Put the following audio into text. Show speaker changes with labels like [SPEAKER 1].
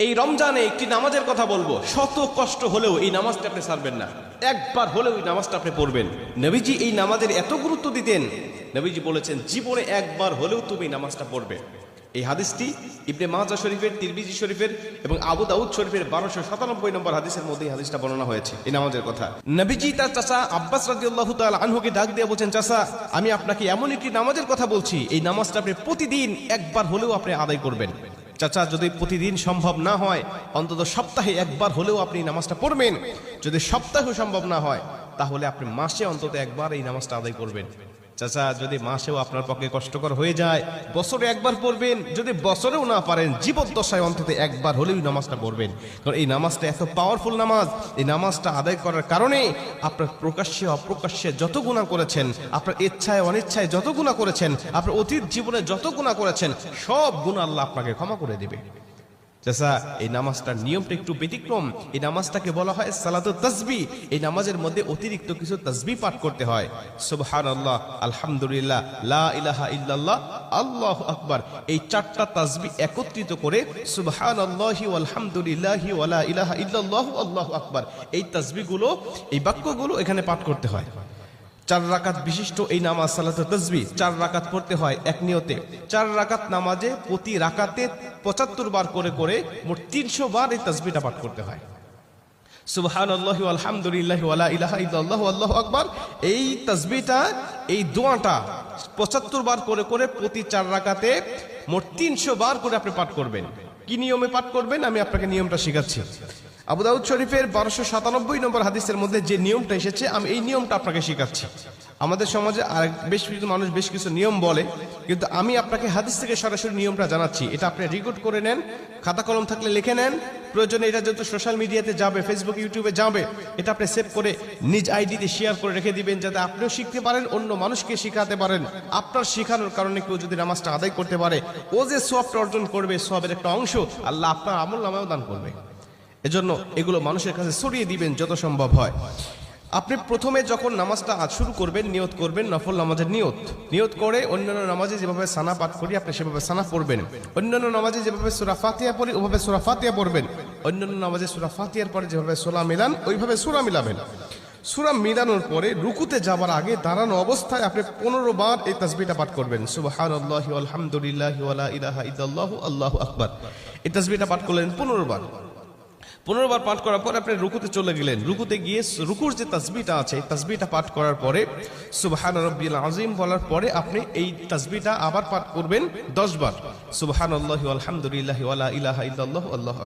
[SPEAKER 1] এই রমজানে একটি নামাজের কথা বলবো, শত কষ্ট হলেও এই নামাজটা আপনি ছাড়বেন না, একবার হলেও এই নামাজটা আপনি পড়বেন। নবীজি এই নামাজের এত গুরুত্ব দিতেন, নবীজি বলেছেন জীবনে একবার হলেও তুমি এই নামাজটা পড়বে। এই হাদিসটি ইবনে মাজাহ শরীফের, তিরমিজি শরীফের এবং আবু দাউদ শরীফের 1297 নম্বর হাদিসের মধ্যে এই হাদিসটা বর্ণনা হয়েছে এই নামাজের কথা। নবীজি তার চাচা আব্বাস রাদিয়াল্লাহু তাআলা আনহুকে ডাক দিয়ে বলছেন, চাচা আমি আপনাকে এমন একটি নামাজের কথা বলছি, এই নামাজটা আপনি প্রতিদিন একবার হলেও আপনি আদায় করবেন। চাচা যদি প্রতিদিন সম্ভব না হয়, অন্তত সপ্তাহে একবার হলেও আপনি নামাজটা পড়বেন। যদি সপ্তাহে সম্ভব না হয়, তাহলে আপনি মাসে অন্তত একবার এই নামাজটা আদায় করবেন। চাচা যদি মাসেও আপনার পক্ষে কষ্টকর হয়ে যায়, বছরে একবার পড়বেন। যদি বছরেও না পারেন, জীবদ্দশায় অন্তত একবার হলেও নামাজটা পড়বেন। কারণ এই নামাজটা এত পাওয়ারফুল নামাজ। এই নামাজটা আদায় করার কারণে আপনার প্রকাশ্যে অপ্রকাশ্যে যত গুনাহ করেছেন, আপনার ইচ্ছায় অনিচ্ছায় যত গুনাহ করেছেন, আপনার অতীত জীবনে যত গুনাহ করেছেন, সব গুনাহ আল্লাহ আপনাকে ক্ষমা করে দেবে। চাচা এই নামাজটার নিয়মটা একটু ব্যতিক্রম। এই নামাজটাকে বলা হয় সালাতুত তাসবিহ। এই নামাজের মধ্যে অতিরিক্ত কিছু তাসবিহ পাঠ করতে হয়। সুবহানাল্লাহ, আলহামদুলিল্লাহ, লা ইলাহা ইল্লাল্লাহ, আল্লাহু আকবার। এই চারটা তাসবিহ একত্রিত করে সুবহানাল্লাহি ওয়াল হামদুলিল্লাহি ওয়া লা ইলাহা ইল্লাল্লাহু আল্লাহু আকবার, এই তাসবিহগুলো, এই বাক্যগুলো এখানে পাঠ করতে হয়। 4 রাকাত বিশিষ্ট এই নামাজ সালাতুত তাসবিহ 4 রাকাত পড়তে হয় এক নিয়তে। 4 রাকাত নামাজে প্রতি রাকাতে 75 বার করে করে মোট 300 বার এই তাসবিহটা পাঠ করতে হয়। সুবহানাল্লাহি ওয়াল হামদুলিল্লাহি ওয়া লা ইলাহা ইল্লাল্লাহু আল্লাহু আকবার, এই তাসবিহটা, এই দোয়াটা 75 বার করে করে প্রতি 4 রাকাতে মোট 300 বার করে আপনি পাঠ করবেন। কি নিয়মে পাঠ করবেন আমি আপনাকে নিয়মটা শেখাচ্ছি। আবু দাউদ শরীফের 1297 নম্বর হাদিসের মধ্যে যে নিয়মটা এসেছে, আমি এই নিয়মটা আপনাকে শেখাচ্ছি। আমাদের সমাজে আর বেশ কিছু মানুষ বেশ কিছু নিয়ম বলে, কিন্তু আমি আপনাকে হাদিস থেকে সরাসরি নিয়মটা জানাচ্ছি। এটা আপনি রেকর্ড করে নেন, খাতা কলম থাকলে লিখে নেন। প্রয়োজনে এটা যেহেতু সোশ্যাল মিডিয়াতে যাবে, ফেসবুক ইউটিউবে যাবে, এটা আপনি সেভ করে নিজ আইডিতে শেয়ার করে রেখে দিবেন, যাতে আপনিও শিখতে পারেন, অন্য মানুষকে শিখাতে পারেন। আপনার শেখানোর কারণে কেউ যদি নামাজটা আদায় করতে পারে, ও যে সওয়াবটা অর্জন করবে, সওয়াবের একটা অংশ আল্লাহ আপনার আমলনামায়ও দান করবে। এজন্য এগুলো মানুষের কাছে ছড়িয়ে দিবেন যত সম্ভব হয়। আপনি প্রথমে যখন নামাজটা শুরু করবেন, নিয়ত করবেন, নফল নামাজের নিয়ত করে অন্যান্য নামাজে যেভাবে সানা পাঠ করি আপনি সেভাবে সানা পড়বেন। অন্যান্য নামাজে যেভাবে সূরা ফাতিহা পড়ি ওভাবে সূরা ফাতিহা পড়বেন। অন্যান্য নামাজে সূরা ফাতিহার পরে যেভাবে সূরা মিলান ওইভাবে সূরা মিলাবেন। সূরা মিলানোর পরে রুকুতে যাবার আগে দাঁড়ানো অবস্থায় আপনি 15 বার এই তাসবিহটা পাঠ করবেন। সুবহানাল্লাহি ওয়াল হামদুলিল্লাহি ওয়া লা ইলাহা ইল্লাল্লাহু আল্লাহু আকবার, এই তাসবিহটা পাঠ করলেন 15 বার। 15 বার পাঠ করার পর আপনি রুকুতে চলে গেলেন। রুকুতে গিয়ে রুকুর যে তাসবিহটা আছে, এই তাসবিহটা পাঠ করার পরে সুবহান রাব্বিল আযীম বলার পরে আপনি এই তাসবিহটা আবার পাঠ করবেন 10 বার। সুবহানাল্লাহি ওয়াল হামদুলিল্লাহি ওয়া লা ইলাহা ইল্লাল্লাহু আল্লাহু